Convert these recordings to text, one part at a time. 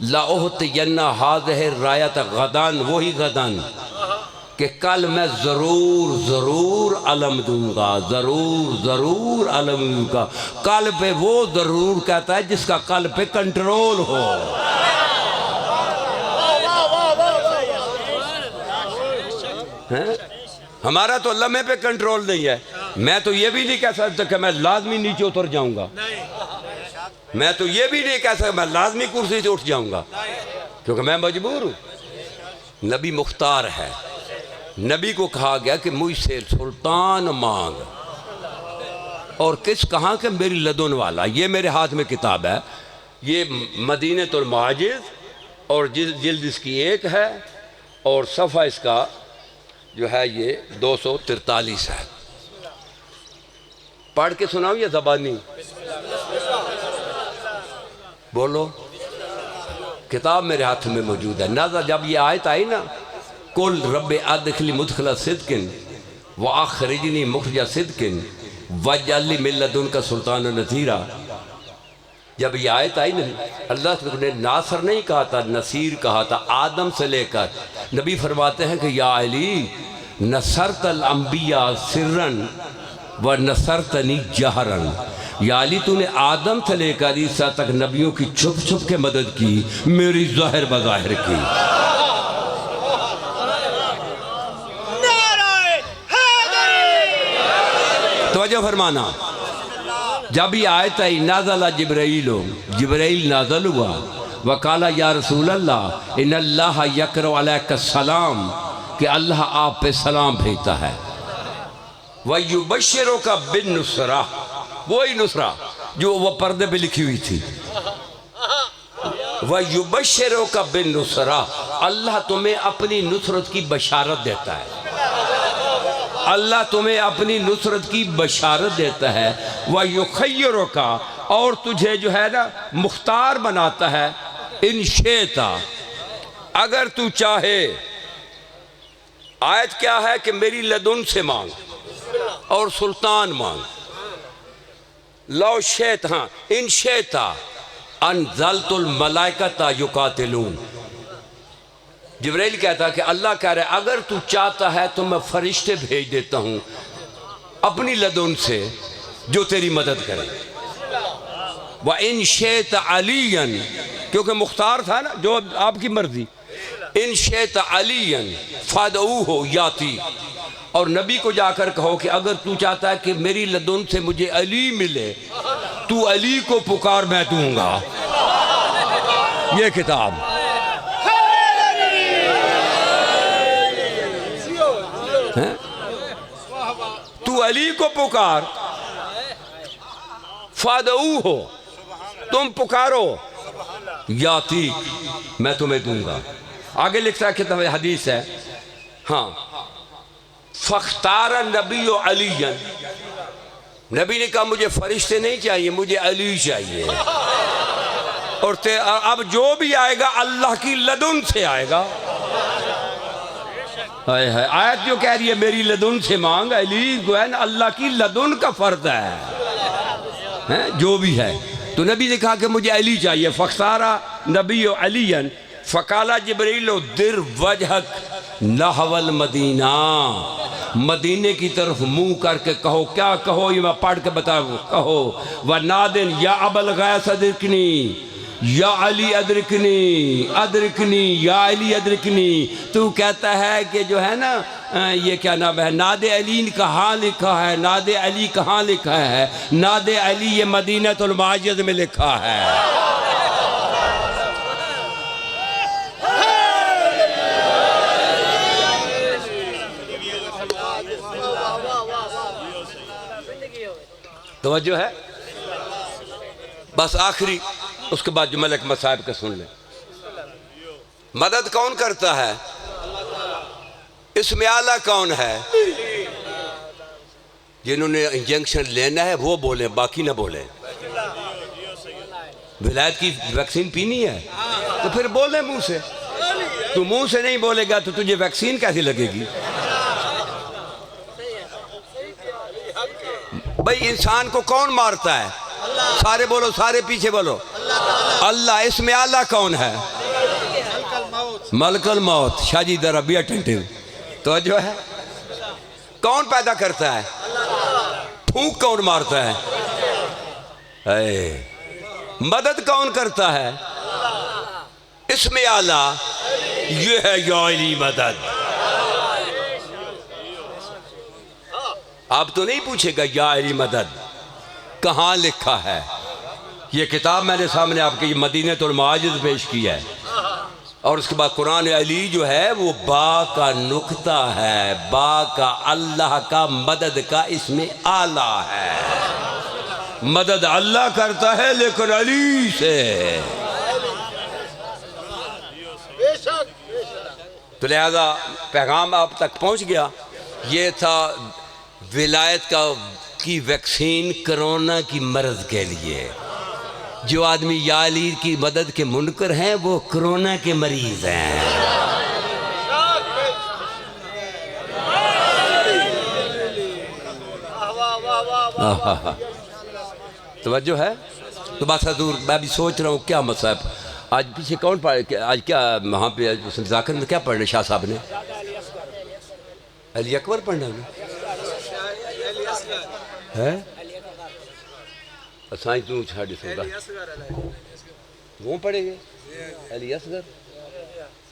लाओहतियन्ना हाज़िहि रायत गदान, वही गदान कि कल मैं ज़रूर ज़रूर अलम दूंगा, ज़रूर ज़रूर अलम दूंगा। कल पे वो ज़रूर कहता है जिसका कल पे कंट्रोल हो। हैं? हमारा तो लम्हे पे कंट्रोल नहीं है। मैं तो ये भी नहीं कह सकता कि मैं लाजमी नीचे उतर जाऊंगा, मैं तो ये भी नहीं कह सकता मैं लाजमी कुर्सी से उठ जाऊंगा, क्योंकि मैं मजबूर हूं। नबी मुख्तार है, नबी को कहा गया कि मुझसे सुल्तान मांग, और किस कहा कि मेरी लदुन वाला। ये मेरे हाथ में किताब है, ये मदीनतुल माजिज़, और जिल्द इसकी 1 है, और सफ़ा इसका जो है ये 243 है। पढ़ के सुनाऊं या ज़बानी? बोलो। किताब मेरे हाथ में मौजूद है। नाज़ा जब ये आयत आई ना, कुल रब्बे अदखिली मुदखला सिद्किन व आखरिजनी मुखरजा सिद्किन वजअलनी मिन लदुनका सुल्तान नज़ीरा, जब ये आयत आई ना, अल्लाह ने नासर नहीं कहा था, नसीर कहा था। आदम से लेकर नबी फरमाते हैं कि या अली नसरतल अंबिया सिर्रन व नसरतनी जहरन, या अली तूने आदम से लेकर ईसा तक नबियों की छुप छुप के मदद की, मेरी ज़ाहिर बज़ाहिर की। तवज्जो फरमाना। जब ये आयत आई नाज़ला जिब्राइलो, जिब्राइल नाज़ल हुआ, वकाला या रसूल अल्लाह इन्नल्लाह यक़रउ अलैका सलाम, कि अल्लाह आप पे सलाम भेजता है। वयुबश्शिरुका बिन नुसरा, वही नुसरा जो वह पर्दे पे लिखी हुई थी। वयुबश्शिरुका बिन नुसरा, अल्लाह तुम्हें अपनी नुसरत की बशारत देता है, अल्लाह तुम्हें अपनी नुसरत की बशारत देता है। वयुखय्यरुका, और तुझे जो है ना मुख्तार बनाता है। इन शेता, अगर तू चाहे। आयत क्या है कि मेरी लदुन से मांग और सुल्तान मांग। लो शेत, हाँ इन शेता अनज़लतुल मलाइकता युकातिलून। जिब्राइल कहता कि अल्लाह कह रहा है अगर तू चाहता है तो मैं फरिश्ते भेज देता हूँ अपनी लदुन से जो तेरी मदद करे। व इन शेत अलीयन, क्योंकि मुख्तार था ना, जो आपकी मर्जी। इन शेत अलीयन फ़दऊ हो याती, और नबी को जाकर कहो कि अगर तू चाहता है कि मेरी लदुन से मुझे अली मिले, तू अली को पुकार, मैं दूंगा। ये किताब है, तू अली को पुकार, फ़दऊ हो, तुम पुकारो, याती, मैं तुम्हें दूंगा। आगे लिखता है किताब हदीस है, हाँ, फ़ख्तार नबी अलीयन, नबी ने कहा मुझे फरिश्ते नहीं चाहिए, मुझे अली चाहिए, और अब जो भी आएगा अल्लाह की लदुन से आएगा। हाय हाय, आयत जो कह रही है मेरी लदुन से मांग, अली जो है ना अल्लाह की लदुन का फर्ज है, जो भी है। तो नबी ने कहा कि मुझे अली चाहिए। फ़ख्तारा नबी अलीयन फ़काला जिब्रील दिर वजहक नहवल मदीना, मदीने की तरफ मुंह करके कहो। क्या कहो ये मैं पढ़ के बताऊँ। कहो व नादिन या अबल गैस अदरिकनी या अली अदरिकनी, अदरिकनी या अली अदरिकनी। तू कहता है कि जो है ना ये क्या नाम है, नादे अली कहाँ लिखा है, नादे अली कहाँ लिखा है, नादे अली ये मदीनतुल माजिज़ में लिखा है। तवज्जो है। बस आखिरी, उसके बाद जुमल एक मसाइब का सुन ले। मदद कौन करता है, इसमें आला कौन है? जिन्होंने इंजेक्शन लेना है वो बोले, बाकी ना बोले। विलायत की वैक्सीन पीनी है तो फिर बोले मुंह से। तू मुंह से नहीं बोलेगा तो तुझे वैक्सीन कैसे लगेगी? भाई इंसान को कौन मारता है? सारे बोलो, सारे पीछे बोलो, अल्लाह, इसमें आला कौन है? मलकल मौत। शाजी दर अभी अटेंटिव तो जो है, कौन पैदा करता है? फूंक कौन मारता है? मदद कौन करता है? इसमें आला ये है याली मदद। आप तो नहीं पूछेगा याली मदद कहाँ लिखा है? ये किताब मैंने सामने आपके मदीनतुल माजिद पेश की है, और उसके बाद कुरान अली जो है वो बा का नुक्ता है, बा का अल्लाह का, मदद का इसमें आला है। मदद अल्लाह करता है लेकिन अली से। तो लिहाजा पैगाम आप तक पहुंच गया। ये था विलायत की वैक्सीन कोरोना की मर्ज के लिए। जो आदमी या अली की मदद के मुनकर हैं वो कोरोना के मरीज हैं। तवज्जो है? तो बस हजूर मैं भी सोच रहा हूँ क्या मसला है। आज पीछे कौन पढ़, आज क्या वहाँ पे जाकर में क्या पढ़ने शाह साहब ने? अली अकबर पढ़ना है? असाई तू छाड़ सकता वो पढ़ेंगे अली असगर।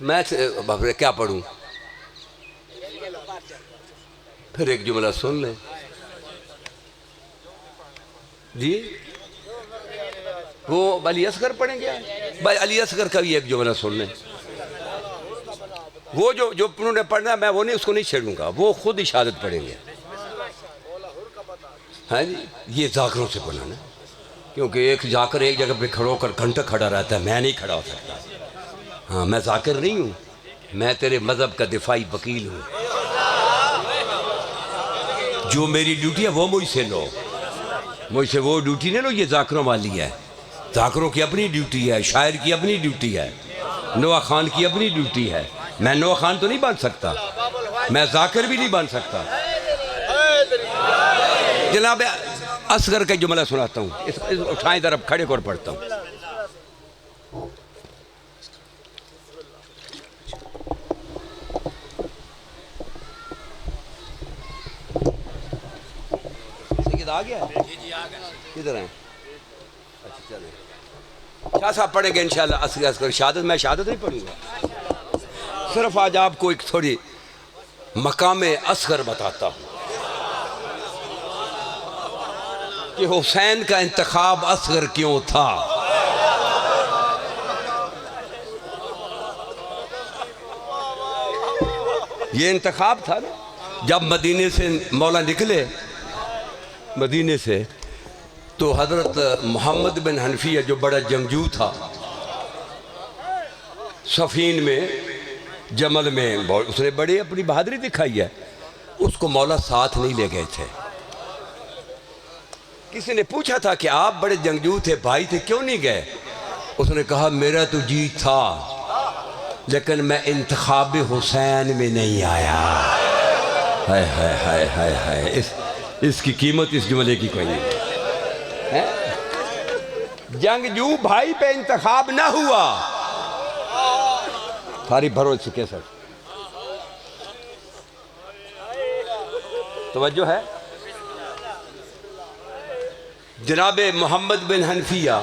मैं क्या पढ़ूँ? फिर एक जुमला सुन ले जी। वो अली असगर पढ़ेंगे भाई? अली असगर का भी एक जुमला सुन ले। वो जो उन्होंने पढ़ना मैं वो नहीं, उसको नहीं छेड़ूंगा, वो खुद ही शहादत पढ़ेंगे। हाँ जी, ये जाकरों से बनाना, क्योंकि एक जाकर एक जगह पे खड़ो होकर घंटा खड़ा रहता है, मैं नहीं खड़ा हो सकता। हाँ, मैं जाकिर नहीं हूँ, मैं तेरे मज़हब का दिफाई वकील हूँ। जो मेरी ड्यूटी है वो मुझसे लो, मुझसे वो ड्यूटी नहीं लो, ये जाकरों वाली है। जाकरों की अपनी ड्यूटी है, शायर की अपनी ड्यूटी है, नोआ खान की अपनी ड्यूटी है। मैं नोआ खान तो नहीं बन सकता, मैं जाकिर भी नहीं बन सकता। जनाब असगर का जुमला सुनाता हूँ, इस उठाएं तरफ खड़े कर पढ़ता हूँ। आ गया? किधर है? अच्छा चले, क्या साहब पढ़ेंगे इंशाल्लाह असगर असगर शहादत। मैं शहादत नहीं पढ़ूंगा, सिर्फ आज आपको एक थोड़ी मकामे असगर बताता हूँ कि हुसैन का इंतखाब असगर क्यों था। ये इंतखाब था ना, जब मदीने से मौला निकले मदीने से, तो हज़रत मोहम्मद बिन हनफिया जो बड़ा जंगजू था, सफ़ीन में जमल में उसने बड़ी अपनी बहादुरी दिखाई है, उसको मौला साथ नहीं ले गए थे। किसी ने पूछा था कि आप बड़े जंगजू थे, भाई थे, क्यों नहीं गए? उसने कहा मेरा तो जी था, लेकिन मैं इंतखाब हुसैन में नहीं आया। हाय हाय हाय हाय हाय, इसकी कीमत इस जुमले की कोई नहीं है। जंगजू भाई पे इंतखाब ना हुआ, सारी भरोसे के सर तवज्जो है। जनाबे मोहम्मद बिन हनफिया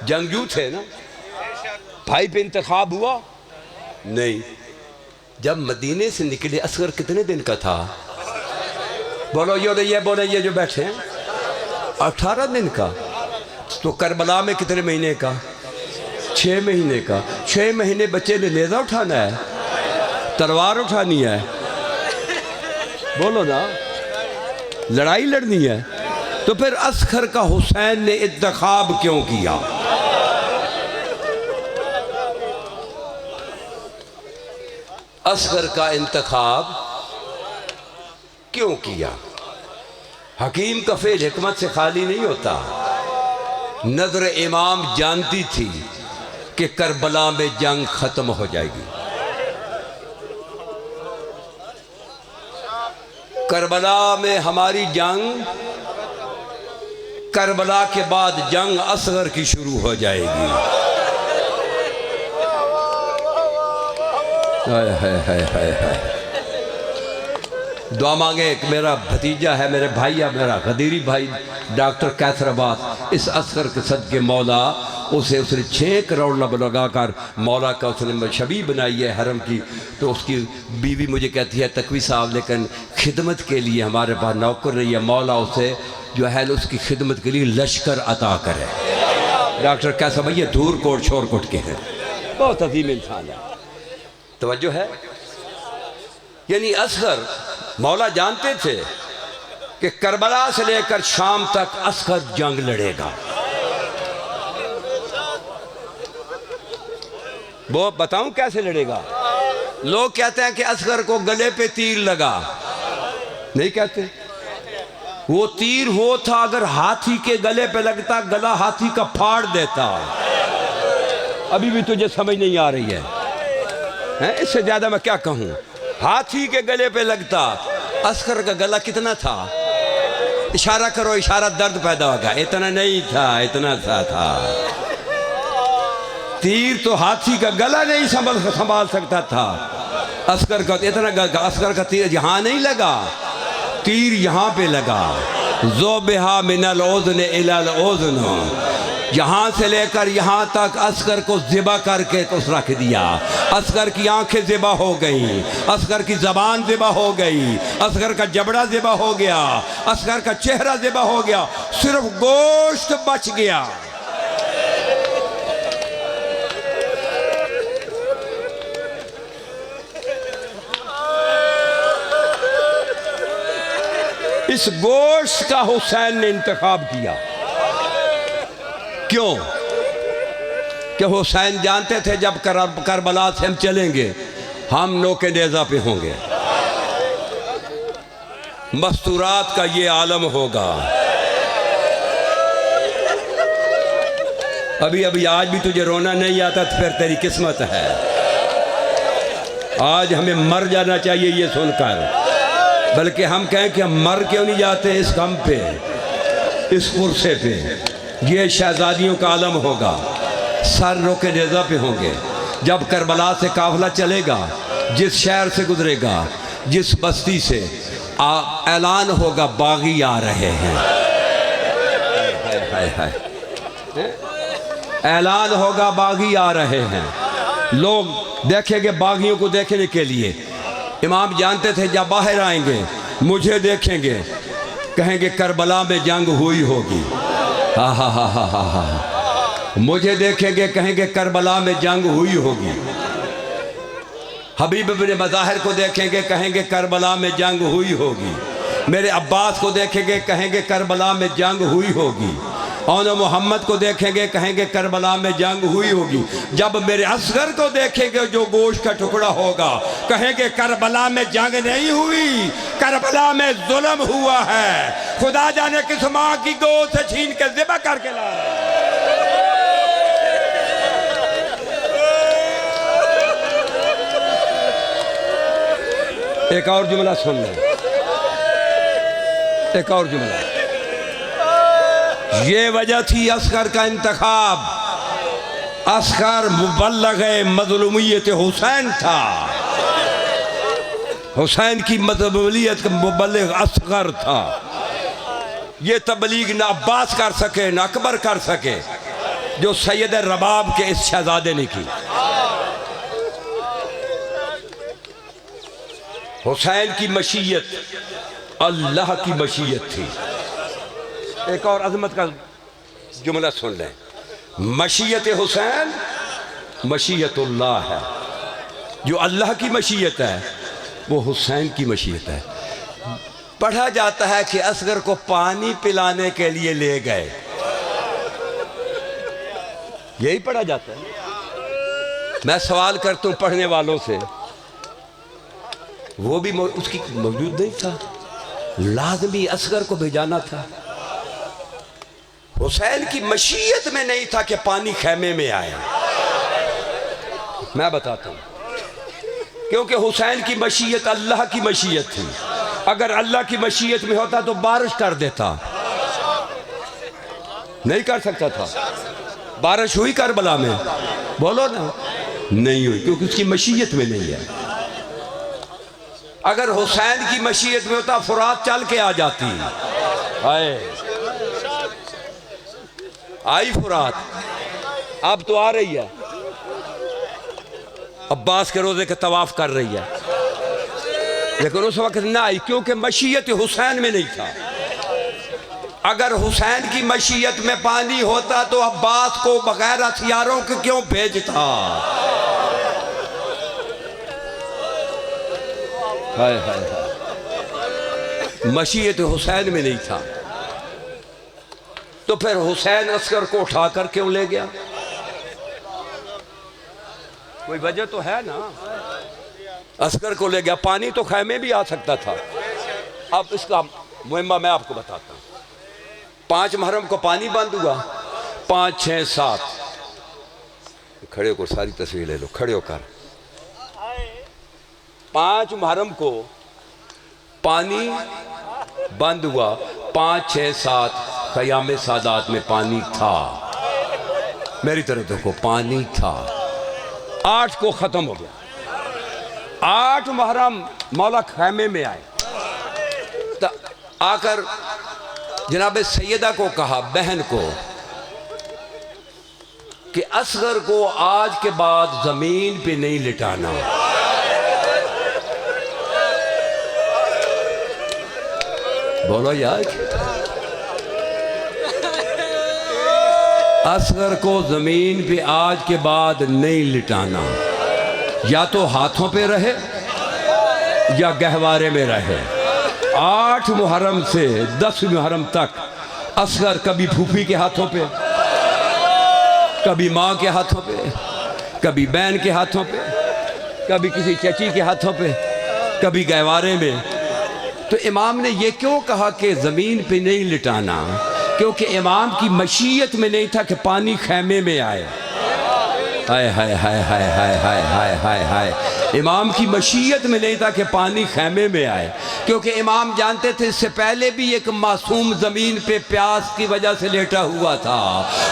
जंगजू थे ना, भाई पे इंतखाब हुआ नहीं। जब मदीने से निकले, असगर कितने दिन का था? बोलो ये जो बैठे हैं, 18 दिन का। तो करबला में कितने महीने का? 6 महीने का। 6 महीने बच्चे ने नेज़ा उठाना है, तलवार उठानी है, बोलो ना, लड़ाई लड़नी है। तो फिर असगर का हुसैन ने इंतखाब क्यों किया? असगर का इंतखाब क्यों किया? हकीम का फेल हिकमत से खाली नहीं होता। नजर इमाम जानती थी कि करबला में जंग खत्म हो जाएगी। करबला में हमारी जंग, करबला के बाद जंग असगर की शुरू हो जाएगी। हाय हाय हाय हाय हाय। दुआ मांगे। एक मेरा भतीजा है, मेरे भाई है, मेरा गदीरी भाई डॉक्टर कैसराबाद, इस असगर के सदके मौला उसने 6 करोड़ लगा कर मौला का उसने छवि बनाई है हरम की। तो उसकी बीवी मुझे कहती है तकवी साहब लेकिन खिदमत के लिए हमारे पास नौकर नहीं है, मौला उसे जो है उसकी खिदमत के लिए लश्कर अता करे। डॉक्टर कैसा भैया धूर कोट शोर कोट के हैं, बहुत अजीम इंसान है। तवज्जो है। यानी असगर मौला जानते थे कि करबला से लेकर शाम तक असगर जंग लड़ेगा। वो बताऊं कैसे लड़ेगा? लोग कहते हैं कि असगर को गले पे तीर लगा, नहीं कहते। वो तीर वो था अगर हाथी के गले पे लगता गला हाथी का फाड़ देता। अभी भी तुझे समझ नहीं आ रही है? इससे ज्यादा मैं क्या कहूं? हाथी के गले पे लगता। असगर का गला कितना था? इशारा करो, इशारा दर्द पैदा होगा। इतना नहीं था, इतना सा था। तीर तो हाथी का गला नहीं संभाल सकता था। असगर का इतना असगर का तीर यहां नहीं लगा, तीर यहां पे लगा। ज़ोबिहा मिनल ओज़न इलल ओज़न, यहाँ से लेकर यहाँ तक असगर को ज़िबा करके तो रख दिया। असगर की आंखें ज़िबा हो गई, असगर की ज़बान ज़िबा हो गई, असगर का जबड़ा ज़िबा हो गया, असगर का चेहरा ज़िबा हो गया, सिर्फ गोश्त बच गया। इस गोश्त का हुसैन ने इंतखाब किया। क्यों? कि हुसैन जानते थे जब करबला से हम चलेंगे हम नोके नेज़ा पे होंगे, मस्तूरात का ये आलम होगा। अभी अभी आज भी तुझे रोना नहीं आता तो फिर तेरी किस्मत है। आज हमें मर जाना चाहिए ये सुनकर, बल्कि हम कहें कि हम मर क्यों नहीं जाते इस गम पे, इस पुरसे पे। ये शहजादियों का आलम होगा, सर रोके नेज़ा पे होंगे। जब करबला से काफिला चलेगा, जिस शहर से गुजरेगा, जिस बस्ती से ऐलान होगा बागी आ रहे हैं। हाय हाय, ऐलान होगा बागी आ रहे हैं। लोग देखेंगे बागियों को देखने के लिए। इमाम जानते थे जब बाहर आएंगे मुझे देखेंगे, कहेंगे करबला में जंग हुई होगी। हा हा हा हा हा हा। मुझे देखेंगे कहेंगे करबला में जंग हुई होगी। हबीब इब्ने मज़ाहिर को देखेंगे कहेंगे करबला में जंग हुई होगी। मेरे अब्बास को देखेंगे कहेंगे करबला में जंग हुई होगी। और मोहम्मद को देखेंगे कहेंगे करबला में जंग हुई होगी। जब मेरे असगर को देखेंगे जो गोश्त का टुकड़ा होगा, कहेंगे करबला में जंग नहीं हुई, करबला में जुल्म हुआ है। खुदा जाने किस माँ की गोद से छीन के ज़िबा करके ला। एक और जुमला सुन ले, एक और जुमला। ये वजह थी असगर का इंतखाब। असगर मुबल्लग़ मज़लूमियत हुसैन था। हुसैन की मज़लूमियत का मुबल्लिग़ असगर था। ये तबलीग न अब्बास कर सके न अकबर कर सके, जो सैयद रबाब के इस शहजादे ने की। हुसैन की मशीयत अल्लाह की मशीयत थी। एक और अजमत का जुमला सुन लें। मशीयत हुसैन मशीयतुल्लाह है। जो अल्लाह की मशीयत है वो हुसैन की मशीयत है। पढ़ा जाता है कि असगर को पानी पिलाने के लिए ले गए, यही पढ़ा जाता है। मैं सवाल करता हूं पढ़ने वालों से, वो भी उसकी मौजूद नहीं था, लाजमी असगर को भेजाना था। हुसैन की मशीयत में नहीं था कि पानी खैमे में आया। मैं बताता हूं, क्योंकि हुसैन की मशीयत अल्लाह की मशीयत थी। अगर अल्लाह की मशीयत में होता तो बारिश कर देता, नहीं कर सकता था। बारिश हुई करबला में, बोलो ना। नहीं हुई, क्योंकि उसकी मशीयत में नहीं है। अगर हुसैन की मशीयत में होता फुरात चल के आ जाती। आए आई फुरात, अब तो आ रही है, अब्बास के रोजे के तवाफ कर रही है, लेकिन उस वक्त ना आई क्योंकि मशीयत हुसैन में नहीं था। अगर हुसैन की मशीयत में पानी होता तो अब्बास को बगैर हथियारों के क्यों भेजता? हाय हाय हाय, मशीयत हुसैन में नहीं था। तो फिर हुसैन अस्कर को उठाकर क्यों ले गया? कोई वजह तो है ना। अस्कर को ले गया, पानी तो खैमे भी आ सकता था। अब इसका मुहिम्मा मैं आपको बताता हूँ। 5 मुहर्रम को पानी बंद हुआ, 5, 6, 7, खड़े होकर सारी तस्वीर ले लो, खड़े होकर। 5 मुहर्रम को पानी बंद हुआ, 5, 6, 7 क़याम सादात में पानी था। मेरी तरफ देखो, पानी था। 8 को ख़त्म हो गया। 8 मुहर्रम मौला खैमे में आए, तो आकर जनाब सैयदा को कहा, बहन को, कि असगर को आज के बाद जमीन पे नहीं लिटाना। बोलो यार, असगर को जमीन पे आज के बाद नहीं लिटाना, या तो हाथों पे रहे या गहवारे में रहे। 8 मुहर्रम से 10 मुहर्रम तक असगर कभी फूफी के हाथों पे, कभी माँ के हाथों पे, कभी बहन के हाथों पे, कभी किसी चची के हाथों पे, कभी गहवारे में। तो इमाम ने ये क्यों कहा कि ज़मीन पे नहीं लिटाना? क्योंकि इमाम की मशीयत में नहीं था कि पानी खैमे में आए। हाय हाय हाय हाय हाय हाय हाय हाय हाय, इमाम की मशीयत में नहीं था कि पानी खैमे में आए, क्योंकि इमाम जानते थे इससे पहले भी एक मासूम ज़मीन पे प्यास की वजह से लेटा हुआ था।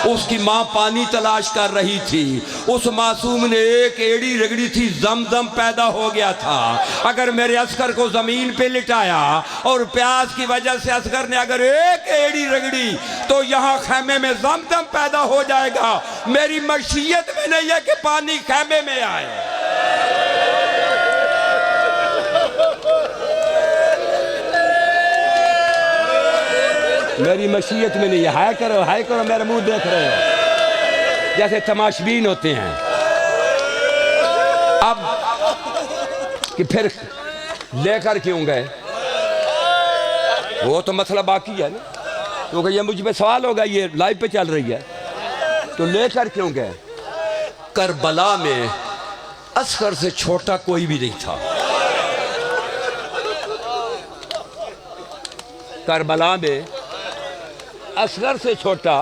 उसकी माँ पानी तलाश कर रही थी, उस मासूम ने एक एड़ी रगड़ी थी, जमजम पैदा हो गया था। अगर मेरे असगर को ज़मीन पे लिटाया और प्यास की वजह से असगर ने अगर एक एड़ी रगड़ी तो यहाँ खैमे में जमजम पैदा हो जाएगा। मेरी मशीयत में नहीं है कि पानी खैमे में आए। मेरी मशीयत में नहीं है। हाय करो, मेरा मुंह देख रहे हो जैसे तमाशबीन होते हैं। अब कि फिर लेकर क्यों गए, वो तो मसला बाकी है ना, क्योंकि ये मुझ पे सवाल होगा, ये लाइव पे चल रही है। तो लेकर क्यों गए? करबला में असगर से छोटा कोई भी नहीं था। करबला में असगर से छोटा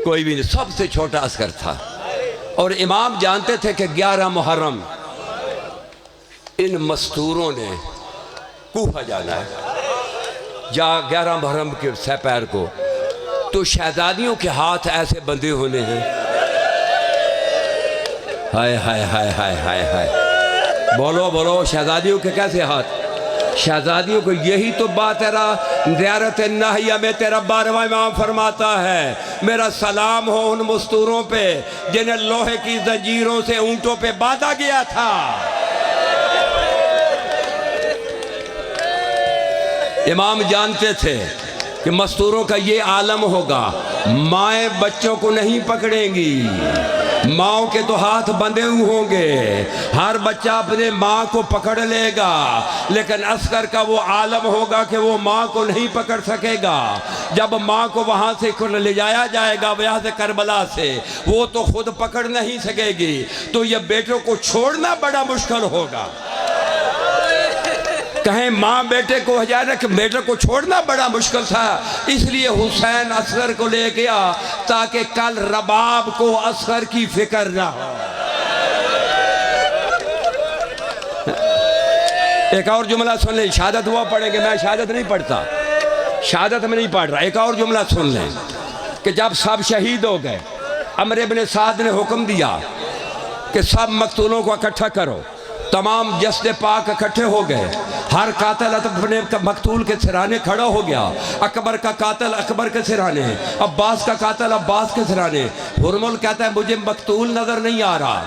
कोई भी नहीं, सबसे छोटा असगर था। और इमाम जानते थे कि 11 मुहर्रम इन मस्तूरों ने कूफा जाना है, या 11 मुहर्रम के सपैर को तो शहजादियों के हाथ ऐसे बंधे होने हैं। हाय हाय हाय हाय हाय हाय, बोलो बोलो, शहजादियों के कैसे हाथ? शहजादियों को यही तो बात है। ज़ियारत नाहिया में तेरा 12वां इमाम फरमाता है, मेरा सलाम हो उन मस्तूरों पे जिन्हें लोहे की जंजीरों से ऊंटों पे बांधा गया था। इमाम जानते थे कि मस्तूरों का ये आलम होगा, माएँ बच्चों को नहीं पकड़ेंगी, माओ के तो हाथ बंधे हुए होंगे, हर बच्चा अपने माँ को पकड़ लेगा, लेकिन असगर का वो आलम होगा कि वो माँ को नहीं पकड़ सकेगा। जब माँ को वहाँ से ले जाया जाएगा, वहाँ से करबला से, वो तो खुद पकड़ नहीं सकेगी, तो ये बेटों को छोड़ना बड़ा मुश्किल होगा। कहें माँ बेटे को हजार कि बेटे को छोड़ना बड़ा मुश्किल था, इसलिए हुसैन असगर को ले गया ताकि कल रबाब को असगर की फिक्र ना हो। एक और जुमला सुन लें, शहादत हुआ पढ़ेंगे, मैं शहादत नहीं पढ़ता, शहादत में नहीं पढ़ रहा। एक और जुमला सुन लें कि जब सब शहीद हो गए, अमर इब्न साद ने हुक्म दिया कि सब मकतूलों को इकट्ठा करो। तमाम जस्द पाक इकट्ठे हो गए। हर कातिल अपने मकतूल के सिराने खड़ा हो गया। अकबर का कातिल अकबर के सिराने, अब्बास का कातिल अब्बास के सिराने। हुरमुल कहता है मुझे मकतूल नजर नहीं आ रहा।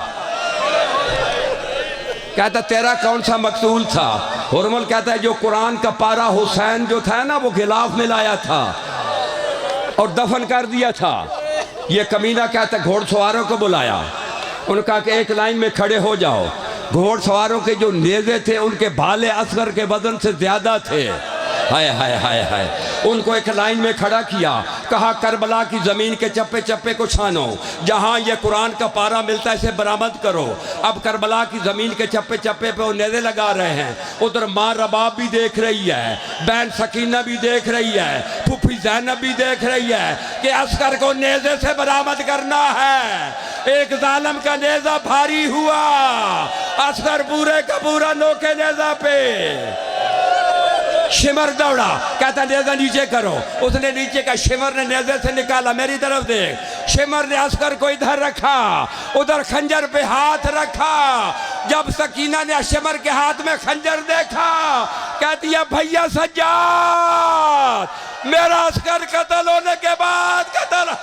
कहता तेरा कौन सा मकतूल था? हुरमुल कहता है जो कुरान का पारा हुसैन जो था ना वो गिलाफ में लाया था और दफन कर दिया था। ये कमीना कहता घोड़सवारों को बुलाया, उनका कि एक लाइन में खड़े हो जाओ। घोड़सवारों के जो नेज़े थे उनके भाले असगर के वजन से ज्यादा थे। हाय हाय हाय हाय। उनको एक लाइन में खड़ा किया, कहा करबला की ज़मीन के चप्पे चप्पे को छानो, जहाँ ये कुरान का पारा मिलता है इसे बरामद करो। अब करबला की ज़मीन के चप्पे चप्पे पे वो नेज़े लगा रहे हैं। उधर माँ रबाब भी देख रही है, बहन सकीना भी देख रही है, फूफी ज़ैनब भी देख रही है कि अस्कर को नेज़े से बरामद करना है। एक जालिम का नेज़ा भारी हुआ, अस्कर पूरे का पूरा नोके नेज़ा पे। शिमर दौड़ा, कहता नेज़ा नीचे करो। उसने नीचे का, शिमर ने नेज़े से निकाला, मेरी तरफ देख। शिमर ने अस्कर को इधर रखा, उधर खंजर पे हाथ रखा। जब सकीना ने शिमर के हाथ में खंजर देखा, कहती है भैया सज्जाद, मेरा अस्कर कत्ल होने के बाद कत्ल